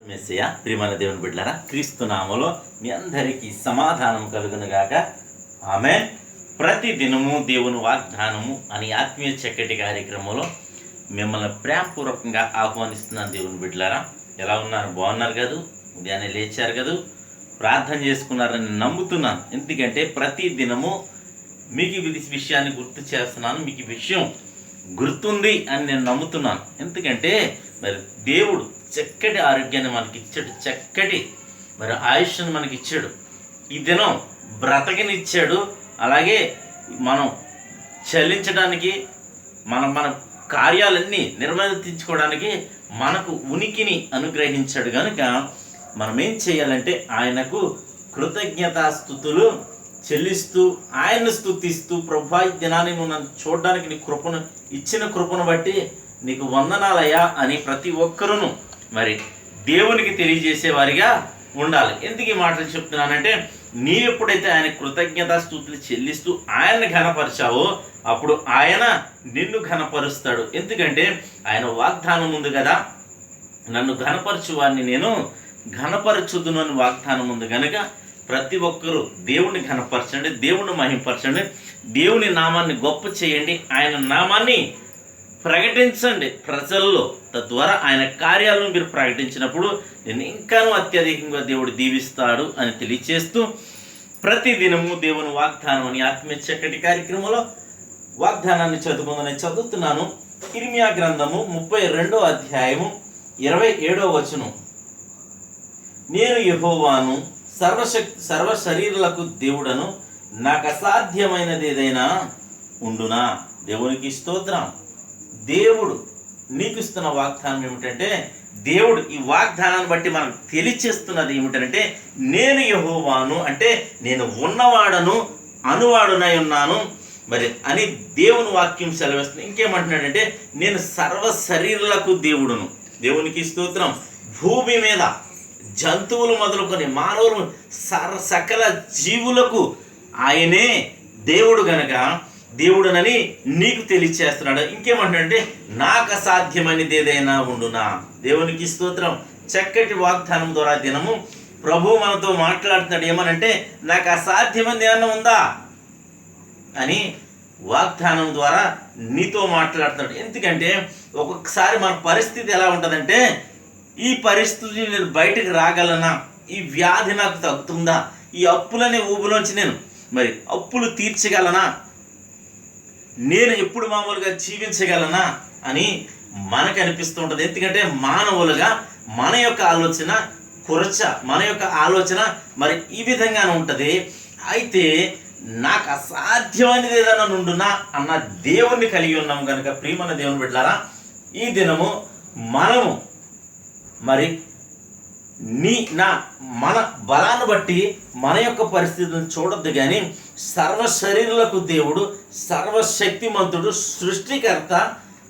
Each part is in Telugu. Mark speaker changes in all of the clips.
Speaker 1: మెస్సయ్య ప్రియమైన దేవుని బిడ్డలారా, క్రీస్తు నామములో మీ అందరికీ సమాధానం కలుగునుగాక. ఆమేన్. ప్రతి దినము దేవుని వాగ్దానము అని ఆత్మీయ చక్కటి కార్యక్రమంలో మిమ్మల్ని ప్రేమపూర్వకంగా ఆహ్వానిస్తున్నాను. దేవుని బిడ్డలారా, ఎలా ఉన్నారు? బాగున్నారు కదా? ఉదయాన్నే లేచారు కదా? ప్రార్థన చేసుకున్నారని నమ్ముతున్నాను. ఎందుకంటే ప్రతి దినము మీకు ఈ విషయాన్ని గుర్తు చేస్తున్నాను. మీకు ఈ విషయం గుర్తుంది అని నేను నమ్ముతున్నాను. ఎందుకంటే మరి దేవుడు చక్కటి ఆరోగ్యాన్ని మనకి ఇచ్చాడు, చక్కటి మరి ఆయుష్ను మనకి ఇచ్చాడు, ఈ దినం బ్రతకనిచ్చాడు. అలాగే మనం చలించడానికి మన కార్యాలన్నీ నిర్వర్తించుకోవడానికి మనకు ఉనికిని అనుగ్రహించాడు. కనుక మనం ఏం చేయాలంటే ఆయనకు కృతజ్ఞతాస్తుతులు చెల్లిస్తూ ఆయన్ని స్తుతిస్తూ, ప్రభువా ఈ దినాన్ని నువ్వు నన్ను చూడడానికి నీ కృపను ఇచ్చిన కృపను బట్టి నీకు వందనాలయ్యా అని ప్రతి ఒక్కరూ మరి దేవునికి తెలియజేసేవారిగా ఉండాలి. ఎందుకు ఈ మాటలు చెప్తున్నానంటే, నీ ఎప్పుడైతే ఆయన కృతజ్ఞతాస్తుతులు చెల్లిస్తూ ఆయన్ని ఘనపరిచావో అప్పుడు ఆయన నిన్ను ఘనపరుస్తాడు. ఎందుకంటే ఆయన వాగ్దానం ఉంది కదా, నన్ను ఘనపరచు వారిని నేను ఘనపరచుదును అని వాగ్దానం ఉంది. కనుక ప్రతి ఒక్కరూ దేవుని ఘనపరచండి, దేవుని మహింపరచండి, దేవుని నామాన్ని గొప్ప చేయండి, ఆయన నామాన్ని ప్రకటించండి ప్రజల్లో. తద్వారా ఆయన కార్యాలను మీరు ప్రకటించినప్పుడు నేను ఇంకానూ అత్యధికంగా దేవుడు దీవిస్తాడు అని తెలియచేస్తూ, ప్రతి దినము దేవుని వాగ్దానం అని ఆత్మీయ చక్కటి కార్యక్రమంలో వాగ్దానాన్ని చదువుతున్నాను. ఇర్మియా గ్రంథము 32వ అధ్యాయము 27వ వచనం. నేను యెహోవాను, సర్వ శరీరులకు దేవుడను, నాకు అసాధ్యమైనది ఏదైనా ఉండునా? దేవునికి స్తోత్రం. దేవుడు నీకు ఇస్తున్న వాగ్దానం ఏమిటంటే, దేవుడు ఈ వాగ్దానాన్ని బట్టి మనకు తెలియచేస్తున్నది ఏమిటంటే, నేను యెహోవాను అంటే నేను ఉన్నవాడను, అనువాడునై ఉన్నాను మరి అని దేవుని వాక్యం సెలవిస్తుంది. ఇంకేమంటున్నాడంటే, నేను సర్వ శరీరులకు దేవుడును. దేవునికి స్తోత్రం. భూమి మీద జంతువులు మొదలుకొని మానవులు సకల జీవులకు ఆయనే దేవుడు గనక దేవుడునని నీకు తెలియచేస్తున్నాడు. ఇంకేమంటాడంటే, నాకు అసాధ్యమైనది ఏదైనా ఉండునా? దేవునికి స్తోత్రం. చక్కటి వాగ్దానం ద్వారా దినము ప్రభు మనతో మాట్లాడుతున్నాడు. ఏమనంటే, నాకు అసాధ్యమైనది ఏమన్నా ఉందా అని వాగ్దానం ద్వారా నీతో మాట్లాడుతున్నాడు. ఎందుకంటే ఒక్కొక్కసారి మన పరిస్థితి ఎలా ఉంటుందంటే, ఈ పరిస్థితి నేను బయటకు రాగలనా? ఈ వ్యాధి నాకు తగ్గుతుందా? ఈ అప్పులనే ఊబులోంచి నేను మరి అప్పులు తీర్చగలనా? నేను ఎప్పుడు మామూలుగా జీవించగలనా అని మనకు అనిపిస్తూ ఉంటుంది. ఎందుకంటే మానవులుగా మన యొక్క ఆలోచన మన యొక్క ఆలోచన మరి ఈ విధంగానే ఉంటుంది. అయితే నాకు అసాధ్యమైనది ఏదైనా ఉండునా అన్న దేవుణ్ణి కలిగి ఉన్నాము కనుక ప్రియమైన దేవుని బిడ్డలారా, ఈ దినము మనము మరి మన బలాన్ని బట్టి మన యొక్క పరిస్థితిని చూడొద్దు, కానీ సర్వ శరీరులకు దేవుడు, సర్వశక్తిమంతుడు, సృష్టికర్త.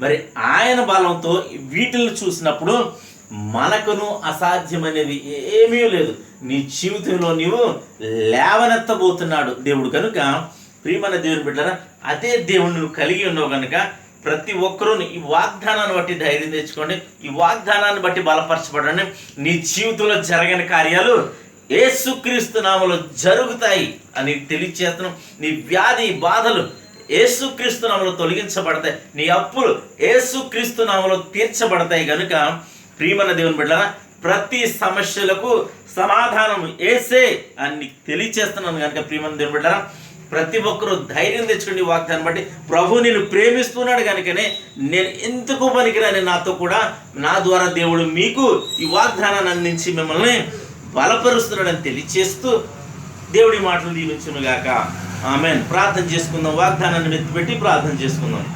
Speaker 1: మరి ఆయన బలంతో వీటిని చూసినప్పుడు మనకును అసాధ్యమనేది ఏమీ లేదు. నీ జీవితంలో నీవు లేవనెత్తబోతున్నాడు దేవుడు. కనుక ప్రియమైన దేవుని బిడ్డలారా, అదే దేవుడు నువ్వు కలిగి ఉన్నావు కనుక ప్రతి ఒక్కరూ ఈ వాగ్దానాన్ని బట్టి ధైర్యం తెచ్చుకోండి, ఈ వాగ్దానాన్ని బట్టి బలపరచబడండి. నీ జీవితంలో జరగని కార్యాలు యేసుక్రీస్తు నామములో జరుగుతాయి అని తెలియచేస్తున్నాం. నీ వ్యాధి బాధలు యేసుక్రీస్తు నామములో తొలగించబడతాయి, నీ అప్పులు యేసుక్రీస్తు నామములో తీర్చబడతాయి. కనుక ప్రియమైన దేవుని బిడ్డలారా, ప్రతి సమస్యలకు సమాధానం యేసే అని తెలియచేస్తున్నాను. కనుక ప్రియమైన దేవుని బిడ్డలారా, ప్రతి ఒక్కరూ ధైర్యం తెచ్చుకోండి. వాగ్దానం బట్టి ప్రభు నేను ప్రేమిస్తున్నాడు కనుకనే నేను ఎందుకు పనికిరాని నాతో కూడా నా ద్వారా దేవుడు మీకు ఈ వాగ్దానాన్ని అందించి మిమ్మల్ని బలపరుస్తున్నాడని తెలియచేస్తూ దేవుడి మాటలు దీవించునుగాక. ఆమేన్. ప్రార్థన చేసుకుందాం. వాగ్దానాన్ని ఎత్తిపెట్టి ప్రార్థన చేసుకుందాం.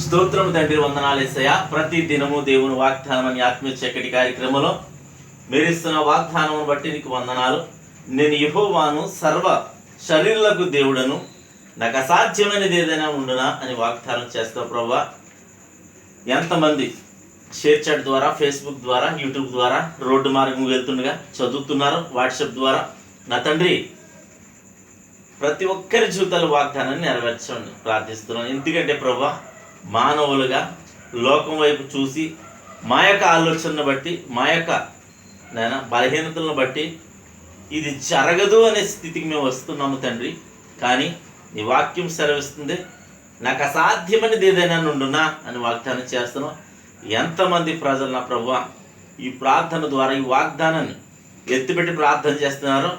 Speaker 1: స్తోత్రం తండ్రి, వందనాలు యేసయ్యా. ప్రతి దినము దేవుని వాగ్దానం అని ఆత్మీయ చక్కటి కార్యక్రమంలో మీరిస్తున్న వాగ్దానం బట్టి నీకు వందనాలు. నేను యెహోవాను, సర్వ శరీరులకు దేవుడను, నాకు అసాధ్యమైనది ఏదైనా ఉండునా అని వాగ్దానం చేస్తావు ప్రభువా. ఎంతమంది షేర్ చాట్ ద్వారా, ఫేస్బుక్ ద్వారా, యూట్యూబ్ ద్వారా, రోడ్డు మార్గం వెళ్తుండగా చదువుతున్నారు, వాట్సాప్ ద్వారా. నా తండ్రి, ప్రతి ఒక్కరి జీవితాల వాగ్దానాన్ని నెరవేర్చండి ప్రార్థిస్తున్నాను. ఎందుకంటే ప్రభువా, మానవులుగా లోకం వైపు చూసి మా యొక్క ఆలోచనను బట్టి, మా యొక్క నాయన బలహీనతలను బట్టి ఇది జరగదు అనే స్థితికి మేము వస్తున్నాము తండ్రి. కానీ నీ వాక్యం సెలవిస్తుంది, నాకు అసాధ్యమనేది ఏదైనా నుండునా అని వాగ్దానం చేస్తున్నాం. ఎంతమంది ప్రజలు నా ప్రభువా ఈ ప్రార్థన ద్వారా ఈ వాగ్దానాన్ని ఎత్తిపెట్టి ప్రార్థన చేస్తున్నారో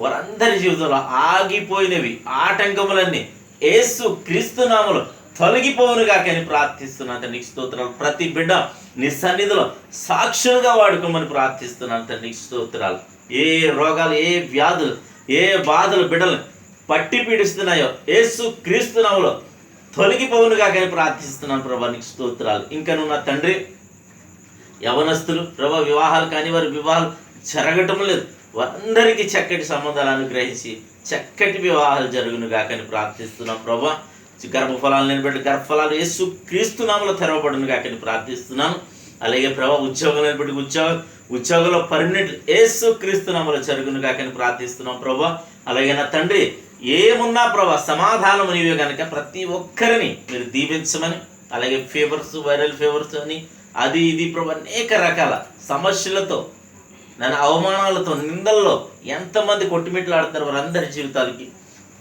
Speaker 1: వారందరి జీవితంలో ఆగిపోయినవి ఆటంకములన్నీ యేసు క్రీస్తు నామములో తొలగిపోవునుగా కానీ ప్రార్థిస్తున్నాను తండ్రి. నీకు స్తోత్రాలు. ప్రతి బిడ్డ నీ సన్నిధిలో సాక్షులుగా వాడుకోమని ప్రార్థిస్తున్నాను తండ్రి. నీకు స్తోత్రాలు. ఏ రోగాలు, ఏ వ్యాధులు, ఏ బాధలు బిడ్డలు పట్టి పీడిస్తున్నాయో యేసు క్రీస్తు నామములో తొలగిపోవునుగా కానీ ప్రార్థిస్తున్నాను ప్రభా. నీకు స్తోత్రాలు. ఇంకా నువ్వు నా తండ్రి యవనస్తులు ప్రభా వివాహాలు కానీ వారి వివాహాలు జరగటం లేదు, వారందరికీ చక్కటి సంబంధాలు అనుగ్రహించి చక్కటి వివాహాలు జరుగునుగా కానీ ప్రార్థిస్తున్నాం ప్రభా. గర్భఫలాలు నిలబెట్టి గర్భఫలాలు యేసు క్రీస్తు నామములో తెరవబడునుగా కానీ ప్రార్థిస్తున్నాను. అలాగే ప్రభా ఉద్యోగం నిలబెట్టి ఉద్యోగంలో పర్మనెంట్ యేసు క్రీస్తు నామములో జరుగునుగా కానీ ప్రార్థిస్తున్నాం ప్రభా. అలాగే నా తండ్రి ఏమున్నా ప్రభా సమాధానం నీవే కనుక ప్రతి ఒక్కరిని మీరు దీవించమని, అలాగే ఫీవర్స్, వైరల్ ఫీవర్స్ అని అది ఇది ప్రభా అనేక రకాల సమస్యలతో నన్ను అవమానాలతో నిందల్లో ఎంతమంది కొట్టుమిట్లాడుతారు వారందరి జీవితాలకి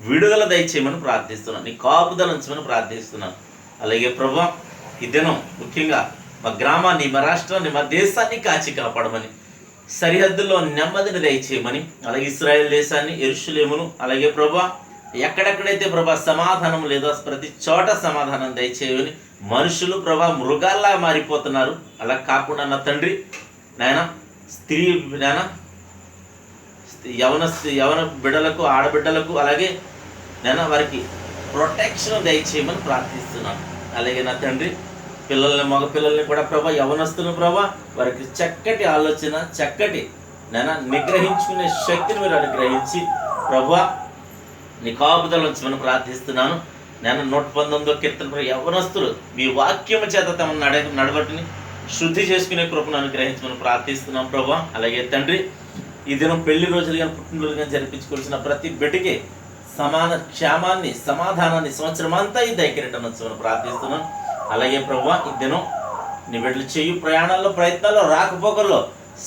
Speaker 1: విడుదల దయచేయమని ప్రార్థిస్తున్నాను. నీ కాపుదల ఉంచమని ప్రార్థిస్తున్నాను. అలాగే ప్రభా ఈ దినం ముఖ్యంగా మా గ్రామాన్ని, మా రాష్ట్రాన్ని, మా దేశాన్ని కాచి కాపాడమని, సరిహద్దుల్లో నెమ్మదిని దయచేయమని, అలాగే ఇశ్రాయేల్ దేశాన్ని, యెరూషలేమును, అలాగే ప్రభా ఎక్కడెక్కడైతే ప్రభా సమాధానం లేదో ప్రతి చోట సమాధానం దయచేయమని. మనుషులు ప్రభా మృగాల్లా మారిపోతున్నారు, అలా కాకుండా నా తండ్రి నాయన స్త్రీ నాయన యవన బిడ్డలకు, ఆడబిడ్డలకు అలాగే నేను వారికి ప్రొటెక్షన్ దయచేయమని ప్రార్థిస్తున్నాను. అలాగే నా తండ్రి పిల్లల్ని, మగ పిల్లల్ని కూడా ప్రభా యవనస్తులను ప్రభా వారికి చక్కటి ఆలోచన, చక్కటి నేను నిగ్రహించుకునే శక్తిని మీరు అనుగ్రహించి ప్రభా నీ కాపుదల ఉంచమని ప్రార్థిస్తున్నాను. నేను 119వ కీర్తన యవనస్తులు మీ వాక్యము చేత తమ నడవటిని శుద్ధి చేసుకునే కృపను అనుగ్రహించమని ప్రార్థిస్తున్నాం ప్రభా. అలాగే తండ్రి ఈ దినం పెళ్లి రోజులు కానీ పుట్టినరోజులు కానీ జరిపించుకోవాల్సిన ప్రతి బిడ్డకి సమాన క్షేమాన్ని, సమాధానాన్ని సంవత్సరం అంతా ఈ దయకిరీటం ఉంచమని ప్రార్థిస్తున్నాను. అలాగే ప్రభా ఈ దినం నీ బిడ్డలు చేయు ప్రయాణాల్లో, ప్రయత్నాల్లో, రాకపోకల్లో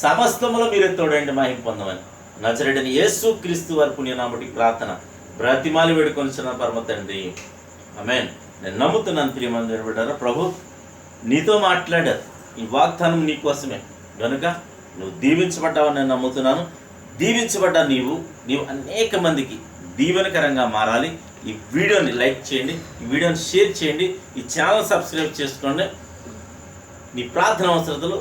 Speaker 1: సమస్తములో మీరు తోడండి మహిమ పొందమని నజరేయుడైన యేసు క్రీస్తు వారి పుణ్యనామముకి ప్రార్థన బ్రతిమాలి వేడుకొనిచున్న పరమ తండ్రి, ఆమేన్. నేను నమ్ముతున్నాను ప్రియమైన బిడ్డలారా, ప్రభు నీతో మాట్లాడారు. ఈ వాగ్దానం నీ కోసమే కనుక నువ్వు దీవించబడ్డావని నేను నమ్ముతున్నాను. దీవించబడ్డా నీవు అనేక మందికి దీవెనకరంగా మారాలి. ఈ వీడియోని లైక్ చేయండి, ఈ వీడియోని షేర్ చేయండి, ఈ ఛానల్ సబ్స్క్రైబ్ చేసుకోండి. నీ ప్రార్థన అవసరతలు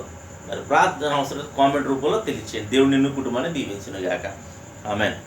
Speaker 1: కామెంట్ రూపంలో తెలియచేయండి. దేవుడు నిన్ను కుటుంబాన్ని దీవించును గాక. ఆమేన్.